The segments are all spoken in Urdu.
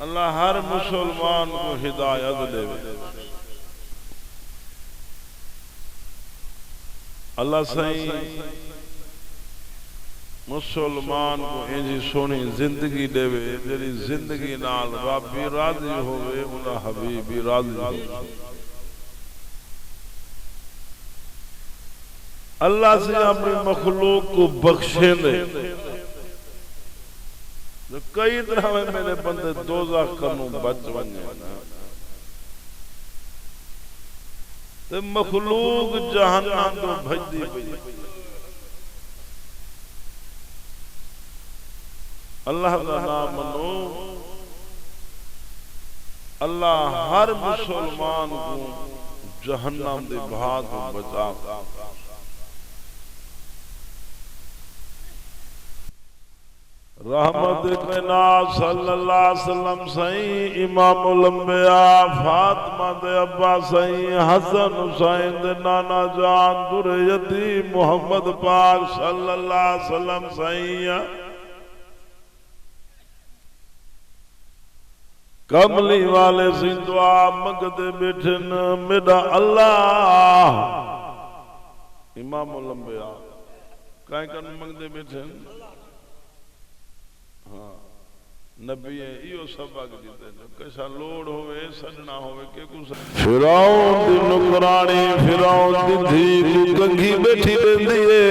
اللہ ہر مسلمان کو ہدایت دے۔ اللہ سائیں مسلمان کو انجی سونی زندگی دے جڑی زندگی نال رب بھی راضی ہوئے انہا حبیب بھی راضی ہوئے۔ اللہ سے اپنی مخلوق کو بخشے دے۔ کئی طرح میں میرے بندے دوزخ کنوں بچ ونجے تے مخلوق جہنم تو بھج دی پئی۔ اللہ کا نام منو، اللہ ہر مسلمان کو جہنم دے بھاگ کو بچا۔ رحمت کائنات صلی اللہ علیہ وسلم سائیں امام الانبیاء فاطمہ دے ابا سائیں حسن حسین دے نانا جان در یتیم محمد پاک صلی اللہ علیہ وسلم سائیں کملی والے سی دعا منگتے بیٹھن میرا اللہ امام الانبیاء کائیں کن منگتے بیٹھن نبی ایو سبق دیتے ہیں کیسا لوڑ ہوئے سجنا ہوئے کہ کچھ فیراؤن دی نکرانی فیراؤن دی دھی کو کنگھی بیٹھی دے دیئے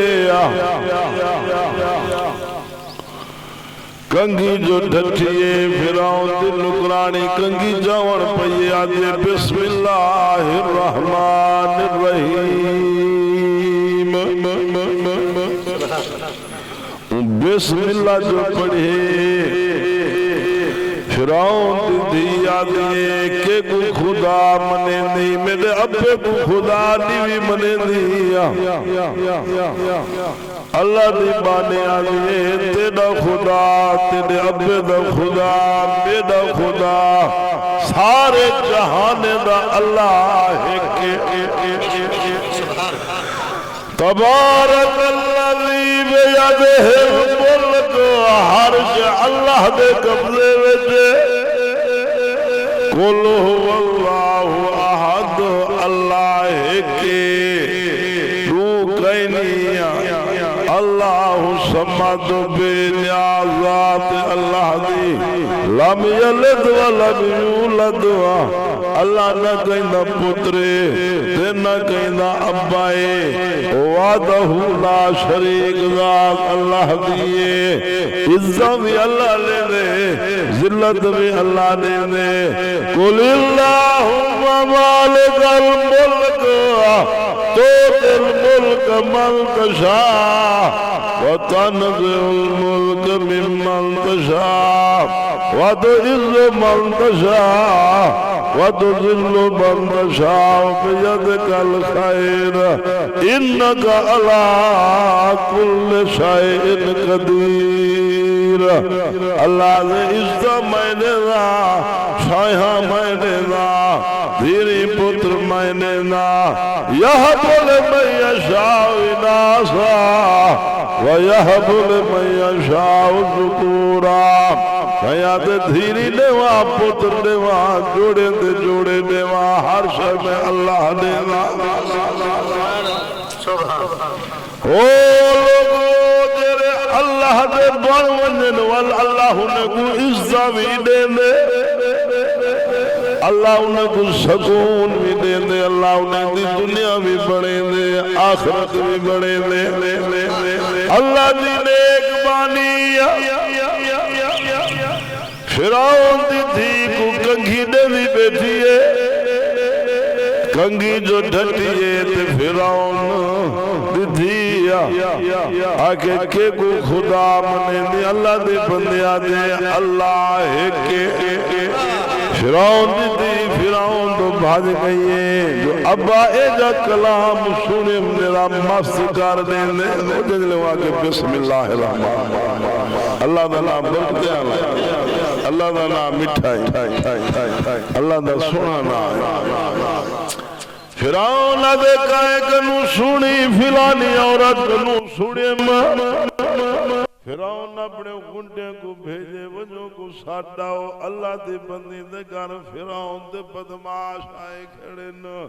کنگھی جو ڈھٹھیے فیراؤن دی نکرانی کنگھی جاون پئیے آجے بسم اللہ الرحمن الرحیم بسم اللہ جو پڑھے فیراؤن دی آدھیے کہ کو خدا منے نہیں میرے ابے کو خدا نہیں منے نہیں اللہ دی بانے آدھیے تیرا خدا تیرے ابے دا خدا میرا خدا سارے جہانے دا اللہ ہے کہ تبارک الذی بیدہ الملک عرش اللہ دے قبضے وچے قل هو اللہ احد اللہ کے تو کہنی اللہ سمد بے نیازات اللہ دی لم یلد ولم یولد اللہ نہ کہنا پترے تے نہ کہنا ابائے وعدہ لا شریک ذات اللہ دیئے عزت بھی اللہ لے دے ذلت بھی اللہ لے دے قل اللہم مالک الملک توت الملک من تشاء وتنزع الملک ممن تشاء وتعز من تشاء وتذل من تشاء بيدك الخير إنك على كل شيء قدير اللہ نے عزت میں نے دا شایہ میں نے دا دھیری پتر میں نے دا یہب لمن یشاء اناسا ویہب لمن یشاء ذکورا کہیا دے دھیری دیوا پتر دیوا جوڑے دے جوڑے دیوا ہر شے میں اللہ دیوا او لوگو جرے اللہ دے بڑھ ونجن واللہ نے کو عزت بھی دے دے اللہ انہیں کو سکون بھی دے دے اللہ انہیں دی دنیا بھی بڑھے دے آخرت بھی بڑھے دے اللہ دی نیک بانی فیراؤن دی تھی کو کنگھی دے بھی بیٹھی ہے کنگھی جو ڈھٹی ہے تے فیراؤن دی تھی آکے کے کو خدا منے دی اللہ دی بندیا دے اللہ ہے کہ فیراؤن دی فیراؤن تو بھاج گئی ہے جو ابا ایجا کلام سنے میرا مست کر دیں دے جنلے واقع بسم اللہ الرحمن اللہ دا نام برکتے آلائے اللہ دا نام مٹھائی اللہ دا سنا نام فیراؤن دے کائے کنو سنی فلانی عورت کنو سنے فرعون اپنے گنڈے کو بھیجے وجوں کو ساڈاؤ اللہ دی بندی دے گھر فرعون دے بدماش آئے کھڑے ن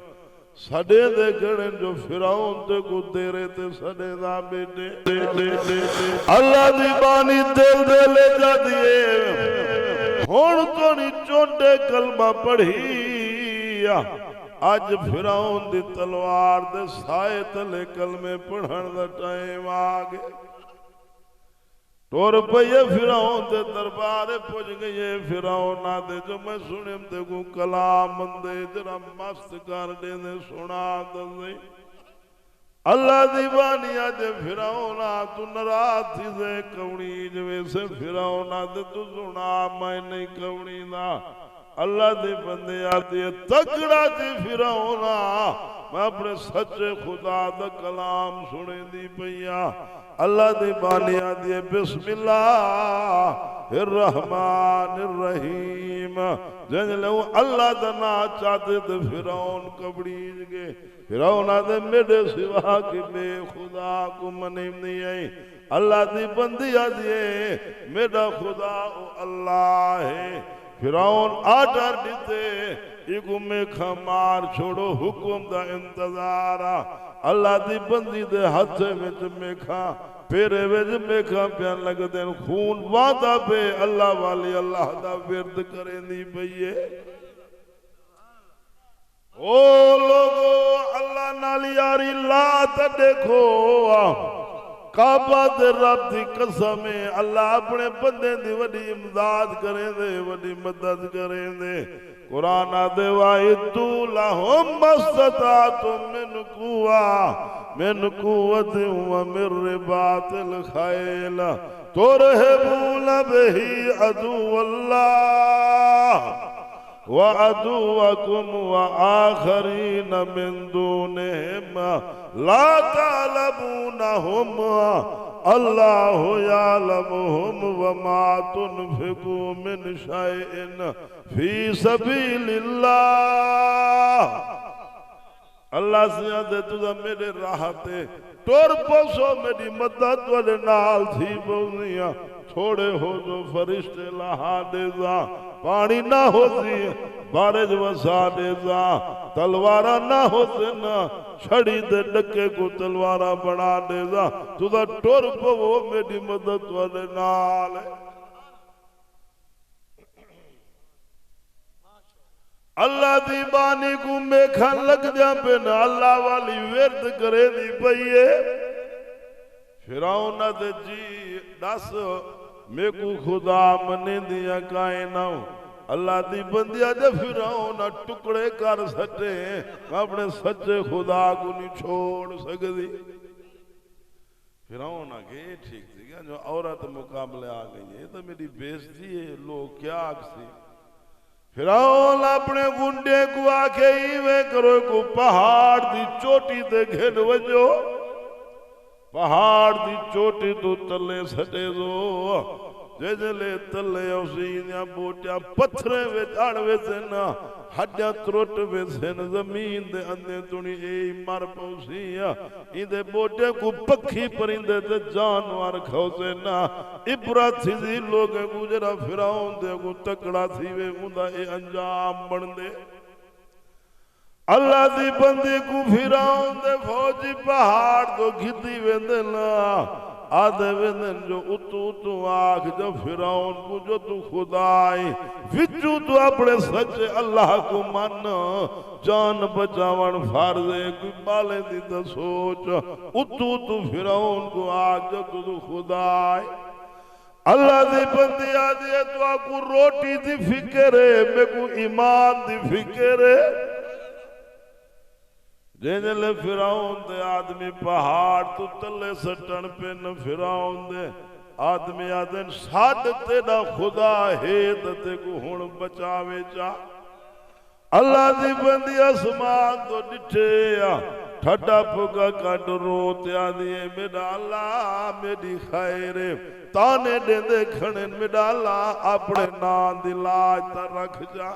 سڑے دے کھڑے جو فرعون دے کو دیرے تے سڑے دا بیٹے اللہ دی بانی دل دے لے جا دیے ہون تو نہیں چونڈے کلمہ پڑھی آج فرعون دی تلوار دے سائے تلے کلمے پڑھن دا ٹائم آگے ٹور پئیے فرعون دے دربارے پوچھ گئے فرعون آدھے جو میں سنیم دے کو کلام دے جرا مست کر دے دے سنا دے اللہ دیوانی آجے فرعون تو نراز تھی دے کونی جوے سے فرعون آدھے تو سنا میں نہیں کونی دا اللہ دی بندے آتی ہے تکڑا تھی فرعون میں اپنے سچے خدا دا کلام سنے دی پئیا اللہ دی بانی آتی ہے بسم اللہ الرحمن الرحیم جن لو اللہ دنا چاہتے تھے فرعون کبڑیج گے فرعون آتے میرے سوا کی بے خدا کو منیم نہیں آئی اللہ دی بندی آتی ہے میرا خدا اللہ ہے فرعون آڈر دیتے ایگو میں کھمار چھوڑو حکم دا انتظارا اللہ دی بندی دے ہاتھ میں کھا پیرے میں کھا پیان لگ دین خون وعدہ پہ اللہ والی اللہ دا ورد کریں دی بھئیے او لوگو اللہ نالی آری لا تا دیکھو کعبہ دے رب دی قسم اللہ اپنے بندے دی وڈی امداد کریں دے وڈی مدد کریں دے قرآن دے وَإِدُّ لَهُمْ مَسْتَطَعْتُم مِّن قُوَّةٍ وَمِن رِّبَاطِ الْخَيْلِ تُرْهِبُونَ بِهِ عَدُوَّ اللَّهِ وَعَدُوَّكُمْ وَآخَرِينَ مِن دُونِهِمْ لَا تَعْلَمُونَهُمْ اللہ یعلمہم وما تنفقوا من شیئن فی سبیل اللہ اللہ سیادے تجھا میرے راحتے ٹور پوسو میری مدد والے نال تھی بونیاں چھوڑے ہو جو فرشتے لہا دے زاں پانی نہ ہوتی بارج وسا دے زاں تلوارہ نہ ہوتے نا چھڑی دے ڈکے کو تلوارہ بنا دے زاں تو دا ٹور پو وہ میری مدد والے نال اللہ دی بانی کو میں کھان لگ دیا پہ نا اللہ والی ورد کرے دی پئیے فرعون دے جی دس میں کو خدا منے دیا کائناؤں اللہ دی بندیا جے فرعون ٹکڑے کر سٹے اپنے سچے خدا کو نہیں چھوڑ سکتی فرعون آگے ٹھیک تھی گیا جو عورت مقابلے آگئی ہے تو میری بیزتی ہے لوگ کیا آگسی فرعون اپنے گنڈے کو آکے ایوے کرو کو پہاڑ دی چوٹی دے گھن وجو پہاڑ دی چوٹی تو تلے سٹے دو جلے تلے اوزینیا بوٹیا پتھرے ویچ آڑوے سے نا ہڈیا تروٹ وے سے نا زمین دے اندے تونی اے مر پوسیا اندے بوٹے کو پکھی پرندے دے جانوار کھو سے نا ابرا تھی دی لوگے گجرہ فرعون دے کو تکڑا تھی وے اندہ اے انجام بن دے اللہ دی بندی کو فرعون دے فوجی پہاڑ کو گھتی ویندنا آدھے ویندن جو اتو آکھ جو فرعون کو جو تو خدائی وچو تو اپنے سچے اللہ کو من جان بچاون فارضے کوئی بالے دی تو سوچ اتو فرعون کو آکھ جو تو خدائی اللہ دی بندی آدھی ہے تو آکو روٹی دی فکر ہے میں کو ایمان دی فکر ہے جنہلے فرعون دے آدمی پہاڑ تو تلے سٹن پہ نہ فرعون دے آدمی آدن ساڑھ تیڑا خدا ہے تے کو ہون بچاوے جا اللہ دی بندی اسمان تو ڈٹھے ٹھٹا پھگا کٹ روتے آدھی ہے میرا اللہ میری خیر تانے دے دے کھڑن میرا اللہ اپنے نان دی لاج تا رکھ جا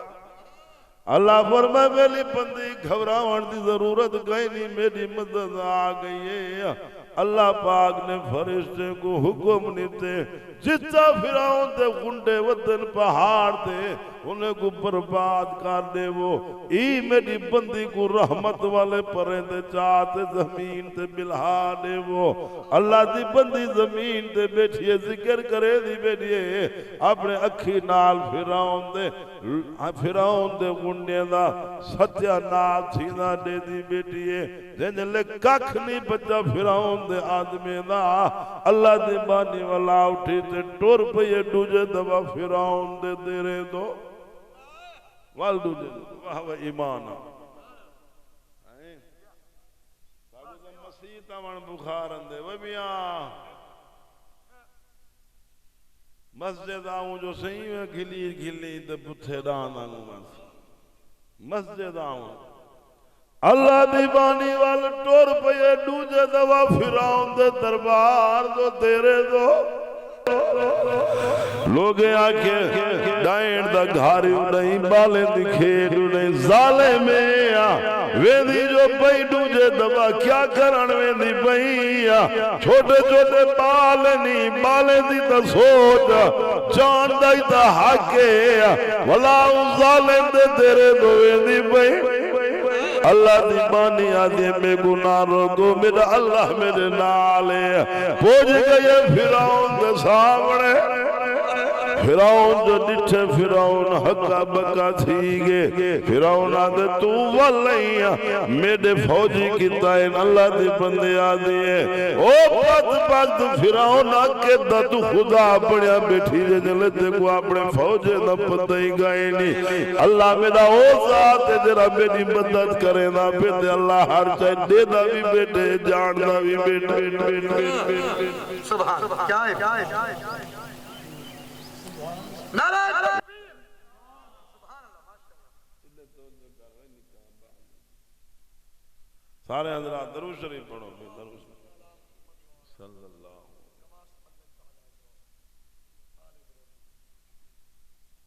اللہ فرمائے میری بندی گھبراؤن دی ضرورت گئی نہیں میری مدد آ گئی ہے اللہ پاک نے فرشتے کو حکم دیتے جتا فرعون دے گنڈے ودن پہاڑ دے انہیں کو برباد کر دے وہ ای میری بندی کو رحمت والے پرندے چاہتے زمین تے بلہا دے وہ اللہ دی بندی زمین تے بیٹھئے ذکر کرے دی بیٹھئے اپنے اکھی نال فرعون دے گنڈے دا ستیہ نال تھینا دے دی بیٹھئے جنہیں لے ککھ نہیں بچا فرعون دے آدمی دا اللہ دی بانی والا اٹھی تے ٹور پہ یہ ڈوجے دبا فرعون دے دیرے دو والدو دے دو وہ ایمانا مسیحتا من بخارن دے وہ بیاں مسجد آؤں جو صحیح میں گھلی دے بتھے دانا مسجد آؤں اللہ دی بانی وال ٹور پہ یہ ڈوجے دوا فرعون دے دربار دو تیرے دو لوگے آکے ڈائن دا گھاری اڑائیں بالے دی کھیڑ اڑائیں ظالمیں ویدی جو پئی ڈوجے دوا کیا کرن ویدی پئی چھوٹے چھوٹے بالے دی تا سوچ جان دائی تا حقے ولا اس ظالم دے تیرے دو ویدی پئی اللہ دی بانی آدھے میں گناہ روکو میرا اللہ میرے نالے پوچھ گئے فرعون دے سامنے فرعون جو ڈٹھے فرعون حقا بکا تھی گے فرعون آدھے تو واللہیاں میرے فوجی کی تائن اللہ دی بندے آدھے او پت فرعون آکے دا تو خدا بڑیا بیٹھی دے جلتے کو اپنے فوجے دا پتہ ہی گئے نہیں اللہ میرا او ذات ہے جرا میری مدد کرے نا بیٹے اللہ ہر چاہے دے دا بھی بیٹے جان دا بھی بیٹے سبحان کیا ہے سارے حضرات درود شریف پڑھو درود صلی اللہ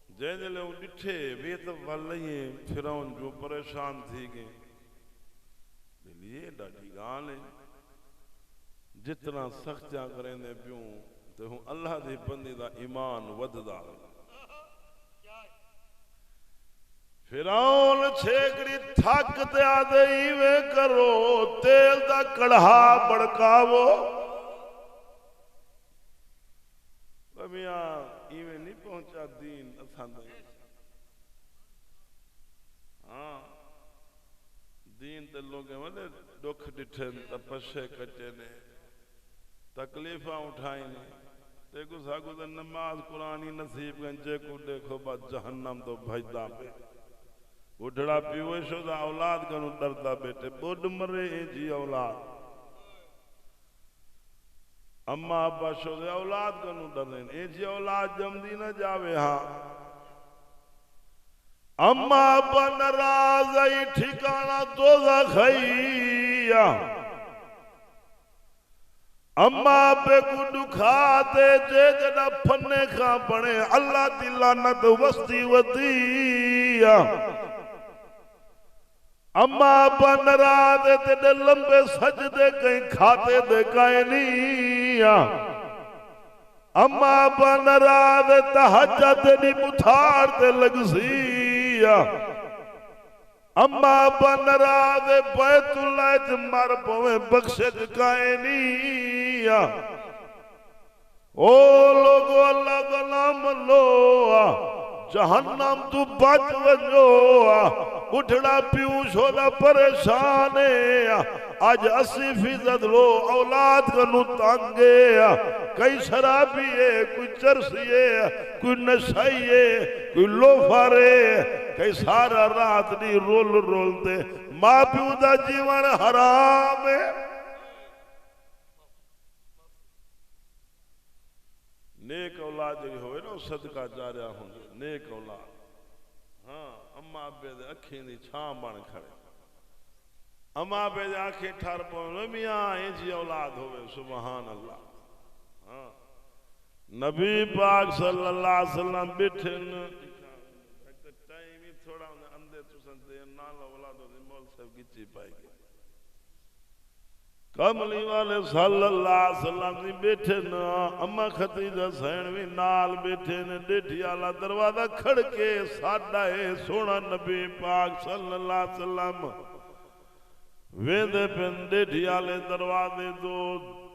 جے جلے وہ ڈٹھے بیت واللہی فرعون جو پریشان تھی گئے لیے ڈاڑی گانے جتنا سخت جا کریں دے پیوں تو ہوں اللہ دی بندی دا ایمان وددا فرعون چھیکڑی تھک تے آدھے ایوے کرو تیل دا کڑھا بڑکاوو میاں ایوے نہیں پہنچا دین اتھان دے ہاں دین تے لوگے والے دکھ ڈٹھن تپشے کٹے نے تکلیفہ اٹھائیں نے تے کو ساکو دے نماز قرآنی نصیب گنجے کو دیکھو بعد جہنم تو بھجدہ پہ اٹھڑا پیوے شدہ اولاد کنو ڈردا بیٹے بڑھ مرے جی اولاد اما ابا شدہ اولاد کنو ڈرنے جی اولاد جمدی نہ جاوے ہاں اما ابا نراز ای ٹھکانا دوزخ ہے اما ابے کو دکھاتے جے جنا پھنے کھا بڑے اللہ دی لعنت وستی ودی اما ابا نراز تے لمبے سجدے کہیں کھاتے دے کائیں نہیں اما ابا نراز تحجد نہیں متھار تے لگ سی اما ابا نراز بیت اللہ جمار پویں بخشت کائیں نہیں او لوگو اللہ کا نام لو جہنم تو بچ وجو اٹھڑا پیوش ہونا پریشان ہے آج 80% لو اولاد کا نتانگے کئی شرابی ہے کوئی چرسی ہے کوئی نشائی ہے کوئی لوفار ہے کئی سارا رات نہیں رول دے ماں پیو دا جیوان حرام ہے نیک اولاد جو ہوئے نا صدقہ جاریا ہوں نیک اولاد ہاں اما ابے دے اکھیں دی چھاں بن کھڑے اما ابے دے آنکھیں ٹھار پہنے میاں ایجی اولاد ہوئے سبحان اللہ ہاں نبی پاک صلی اللہ علیہ وسلم بیٹھن ٹائم ہی تھوڑا اندے تو سنتے نال اولاد ہوئے مول صاحب گچی پائے گئے کملی والے صلی اللہ علیہ وسلم دی بیٹھے نا اما خدیجہ سین بھی نال بیٹھے نے ڈیٹھی آلہ دروازہ کھڑ کے ساڈا اے سونا نبی پاک صلی اللہ علیہ وسلم ویندے پن ڈیٹھی آلے دروازے دو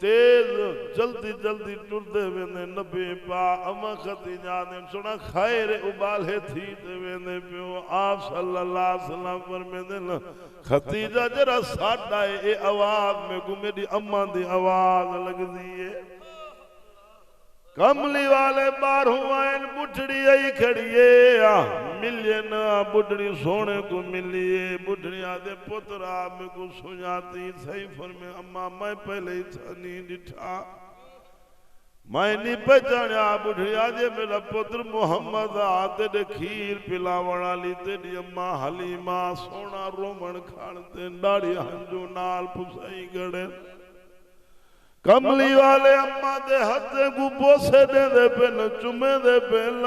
تیز جلدی جلدی ٹردے ویندے نبی پاک اما خدیجہ نے سونا خیر ابالے تھی تے ویندے پیو آپ صلی اللہ علیہ وسلم فرمیندے نا خدیجہ جرا ساڈا اے آواز میں کو میری اماں دی آواز لگ دیئے کملی والے بار ہوائن بڑھڑی آئی کھڑیے ملیے نا بڑھڑی سونے کو ملیے بڑھڑی آدھے پترا میں کو سناتی صحیح فرمے اماں میں پہلے ہی تھانی ڈٹھا میں نہیں پہچانیا بڑھڑی آدھے میرا پتر محمد آتے دے کھیر پلاوڑا لیتے دی اماں حلیمہ سونا رومن کھانتے ڈاڑی ہنجو نال پسائی گڑے کملی والے اماں دے ہتھے کو بوسے دے پہن چمے دے پہن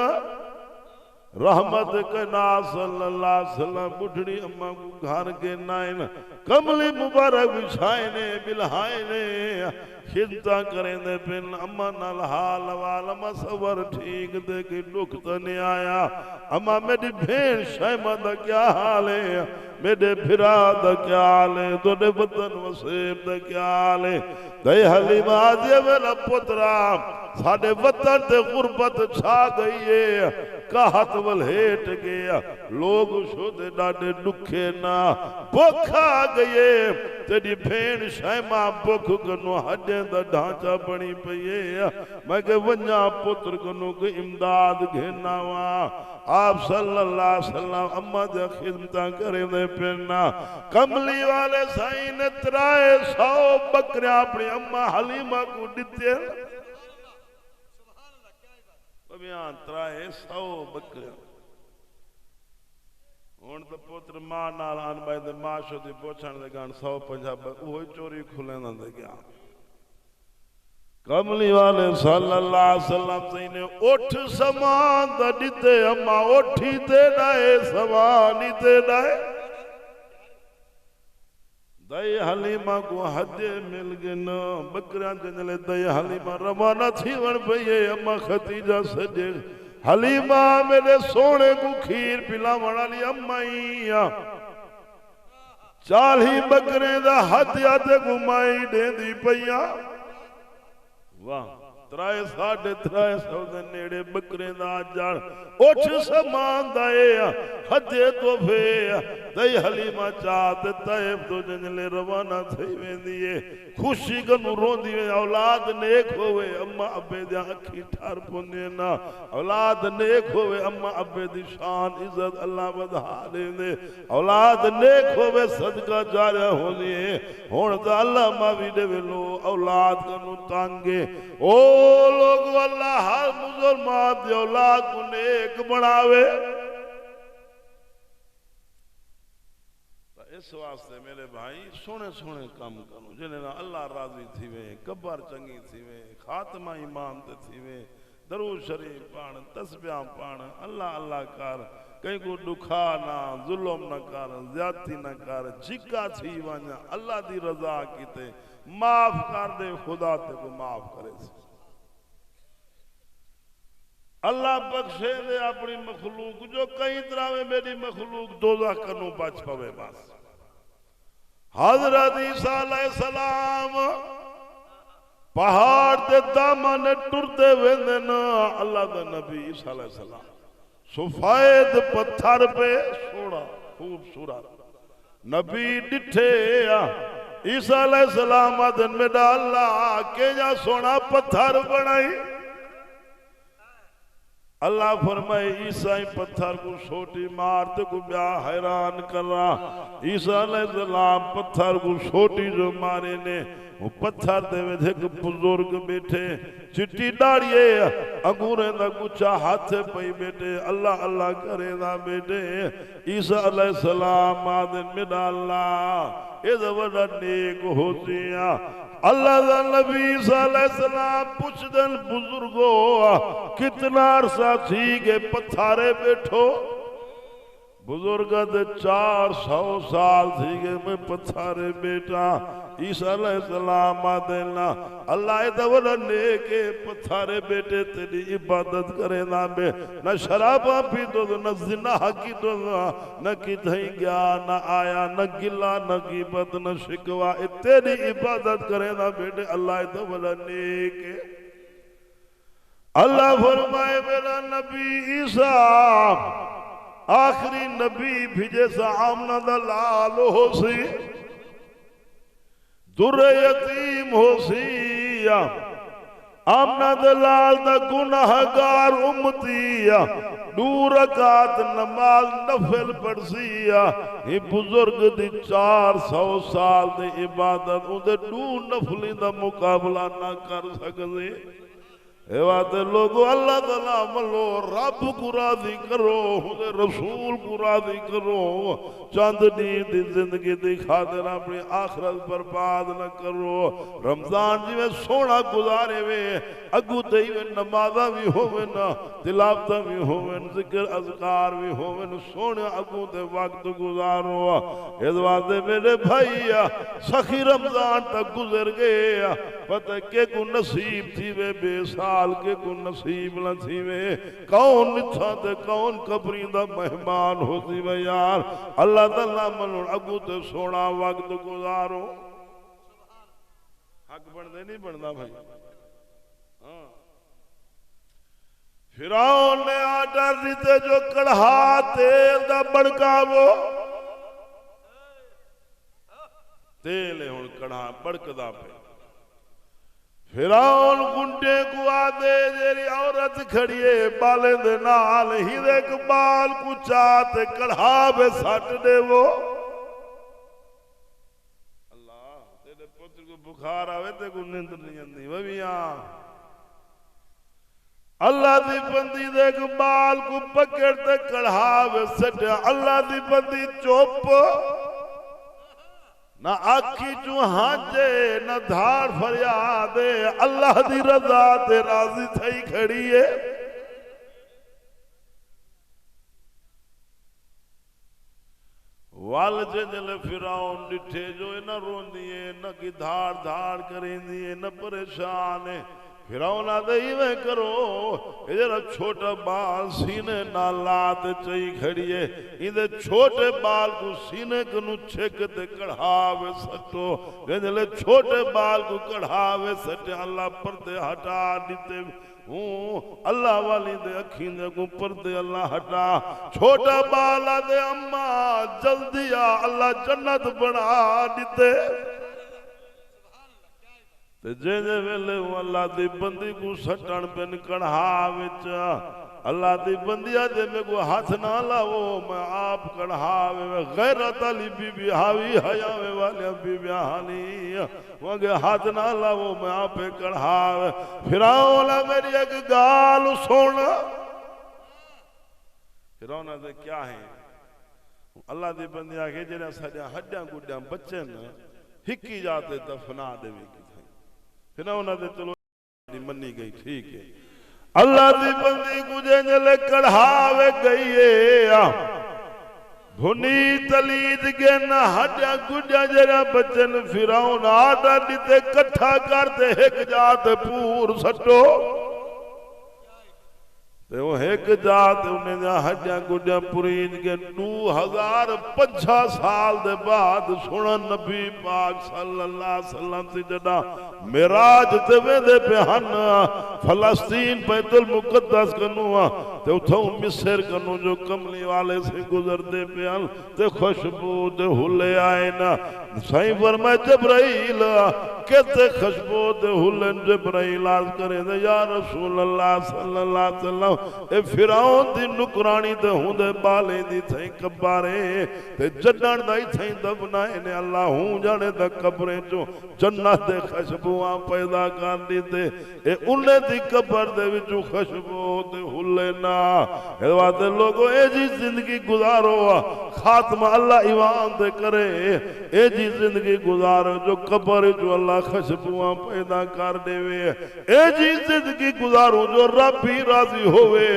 رحمت کنا صلی اللہ علیہ وسلم بڑھڑی اماں کو گھر کے نائن کملی مبارک بچھائنے بلہائنے خدمتہ کریں دے پہن اماں نال حال والما صبر ٹھیک دے کہ دکھتا نہیں آیا اماں میری بھین شائمہ دا کیا حال ہے میرے پھرا دا کیا حال ہے تو دے وطن وسیب دا کیا حال ہے دے حلیمہ آجے میرا پترا ساڑھے وطن تے غربت چھا گئی ہے کہت والہیٹ گیا لوگ شدے ڈاڑے دکھے نا بکھا گئے تیری بھین شائمہ بکھ کنو ہڈیں دا ڈھانچہ بنی پئیے میں کہ ونجا پتر کنو کہ امداد گھینا ہوا آپ صلی اللہ علیہ وسلم اماں دے خدمتہ کریں دے پھرنا کملی والے سائن ترائے 100 بکریاں اپنی اماں حلیمہ کو دیتے بیان ترائے 100 بکریاں ہون تو پتر ماں نال آن بائی دے ماں شو دی پوچھان دے گان 150 بکریاں وہی چوری کھلیں نہ دے گیا کملی والے صلی اللہ علیہ وسلم سینے اٹھ سمان دا دیتے اماں اٹھی تے نائے سمانی تے نائے دائی حلیمہ کو حدے مل گنا بکریاں جنلے دائی حلیمہ روانہ تھی ون پئیے اماں خدیجہ سجے حلیمہ میرے سونے کو کھیر پلا وڑا لی امائیاں 40 بکرے دا حد یادے گھمائی دے دی پئیاں واہ ترائے 350 دے نیڑے بکرے دا جاڑ اٹھ سمان دائے حدے تو پھے دائی حلیمہ چاہتے طیب تو جنلے روانہ تھی میں دیئے خوشی کنو رون دیئے اولاد نیک ہوئے اممہ ابے دیا اکھی ٹھار پوندے نا اولاد نیک ہوئے اممہ ابے دی شان عزت اللہ بدھا دے دے اولاد نیک ہوئے صدقہ جارہ ہو دیئے ہونتا اللہ ماوی دے ویلو اولاد کنو تانگے او لوگ اللہ ہر مسلمان دی اولاد کو نیک بناوے اس واسطے میرے بھائی سونے سونے کام کرو جنہیں اللہ راضی تھی وے کبر چنگی تھی وے خاتمہ ایمان تے تھی وے درود شریف پان تسبیح پان اللہ اللہ کر کہیں کو دکھا نہ ظلم نہ کر زیادتی نہ کر جھکا تھی وانیا اللہ دی رضا کی تے معاف کر دے خدا تے کو معاف کرے سی اللہ بخشے دے اپنی مخلوق جو کئی طرح میں میری مخلوق دوزخ کنو بچ پوے بس حضرت عیسیٰ علیہ السلام پہاڑ دے دامن ٹرتے ویندن اللہ دے نبی عیسیٰ علیہ السلام سفید پتھر پہ سوڑا خوبصورت نبی ڈٹھے عیسیٰ علیہ السلام آدن میں ڈالا کہ جا سونا پتھر بنائی اللہ فرمائے عیسیٰ پتھر کو چھوٹی مارتے کو بیا حیران کر رہا عیسیٰ علیہ السلام پتھر کو چھوٹی جو مارے نے وہ پتھر دے وے ایک بزرگ بیٹھے چٹی ڈاڑیے انگوریں دا کچھا ہاتھ پئی بیٹھے اللہ اللہ کرے دا بیٹھے عیسیٰ علیہ السلام آدن میں ڈالا اے دا وڈا نیک ہوتی ہیں اللہ دا نبی صلی اللہ علیہ وسلم پوچھ دن بزرگو کتنا عرصہ تھی کہ پتھارے بیٹھو بزرگت 400 سال تھی کہ میں پتھارے بیٹھا عیسیٰ علیہ السلام دینا اللہ دورہ نیکے پتھارے بیٹے تیری عبادت کرے نا بے نہ شرابہ پی دو نہ زنا کی دو نہ کتھیں گیا نہ آیا نہ گلا نہ غیبت نہ شکوا تیری عبادت کرے نا بیٹے اللہ دورہ نیکے اللہ فرمائے میرا نبی عیسیٰ آخری نبی بھیجے سا آمنہ دلال ہو سی در یتیم ہو سی آمنہ دلال دا گناہگار امتی دو رکعت نماز نفل پڑھ سی یہ بزرگ دی 400 سال دی عبادت ان دے دو نفلی دا مقابلہ نہ کر سکتے اے بات لوگو اللہ تعالیٰ ملو رب کو راضی کرو رسول کو راضی کرو چند نیند دی زندگی دی خاطر اپنی آخرت برباد نہ کرو رمضان جی میں سونا گزارے وے اگو دئی میں نمازہ بھی ہوئن تلاوتہ بھی ہوئن ذکر اذکار بھی ہوئن سونے اگو دے وقت گزارو اس بات میرے بھائی سخی رمضان تک گزر گئے پتہ کہ کو نصیب تھی وے بے سال کے کو نصیب نہ تھی وے کون نتھا تے کون قبری دا مہمان ہوتی وے یار اللہ تعالیٰ منون اگو تے سونا وقت گزارو حق بڑھنے نہیں بڑھنا بھائی فرعون نے آڈر دیتے جو کڑھا تیل دا بڑکا وہ تیل ہے ہون کڑھا بڑک دا پہ فرعون گنڈے کو آدھے جیری عورت کھڑیے بالے دے نال ہی دیکھ بال کو چاہتے کڑھا بے سٹ دے وہ اللہ تیرے پتر کو بخار آوے تے کو نیند نہیں اندھی وہ بھی اللہ دی بندی دیکھ بال کو پکڑتے کڑھا بے سٹ اللہ دی بندی چوپ نہ آکھی جو ہانجے نہ دھار فریادے اللہ دی رضا تے راضی تھئی کھڑی ہے والجے جلے فرعون ڈٹھے جو نہ رون دیئے نہ کی دھار دھار کریں دیئے نہ پریشان ہے فرعون آدھے ہی میں کرو ادھر چھوٹا بال سینے نالات چاہی کھڑیے ادھر چھوٹے بال کو سینے کنو چھکتے کڑھاوے سٹو ادھر چھوٹے بال کو کڑھاوے سٹے اللہ پردے ہٹا دیتے اللہ والی دے اکھین دے کو پردے اللہ ہٹا چھوٹا بالا دے اممہ جلدی اللہ جنت بنا دیتے تے جینے ویلے ہوں اللہ دی بندی کو سٹن پن کڑھا وچا اللہ دی بندی آدھے میں کو ہاتھ نہ لاؤ میں آپ کڑھا میں غیرت علی بی بی حاوی حیاوے والے بی بی حالی وہاں ہاتھ نہ لاؤ میں آپ کڑھا فرعون میری ایک گال سونا فرعون آدھے کیا ہیں اللہ دی بندی آگے جنہیں سجا ہڈیاں گڈیاں بچے نا ہکی جاتے دفنا دے بھی فرعون دے چلو منی گئی ٹھیک ہے اللہ دی بندی کجے جلے کڑھاوے گئی ہے بھنی تلید کے نہ ہڈیا گڈیا جرا بچن فرعون آدھا دیتے کٹھا کرتے ایک جاتے پور سٹو تے وہ ایک جاتے انہیں جہاں ہڈیا گڈیا پورید کے 2005 سال دے بعد سونا نبی پاک صلی اللہ علیہ وسلم تی جڑا میراج تے ویندے پہن فلسطین بیت المقدس کنو تے اتھوں مصر کنو جو کملی والے سے گزر دے پہن تے خوشبو تے ہلے آئے نا سائیں فرمائے جبرائیل کہتے خوشبو تے ہلن جبرائیل آج کرے دے یا رسول اللہ صلی اللہ علیہ وسلم اے فرعون دی نکرانی تے ہوں دے بالے دی تھیں کبارے تے جنان دائی تھیں دبنائے نے اللہ ہوں جانے دا قبریں جو جنت دے خوشبوان پیدا کر دی تے اے انہیں دی قبر دے وچو خوشبو تے ہلے نا اس واسطے لوگو اے جی زندگی گزارو خاتمہ اللہ ایمان دے کرے اے جی زندگی گزارو جو قبر جو اللہ خوشبوئیں پیدا کر دے وے اے جی زندگی گزارو جو رب بھی راضی ہوئے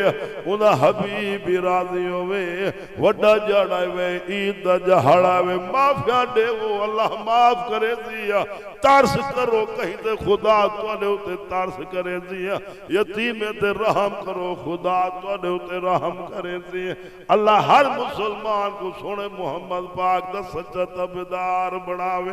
انہا حبیب بھی راضی ہوئے وڈا جاڑا وے عید دا جہاڑا وے معافیا دے وہ اللہ معاف کرے دیا ترس کرو کہیں تے خدا تواڈے اوتے ترس کرے دیا یتیم تے رحم کرو خدا تواڈے اوتے رحم کرے دیا اللہ ہر مسلمان کو سونے محمد پاک دا سچا تابعدار بناوے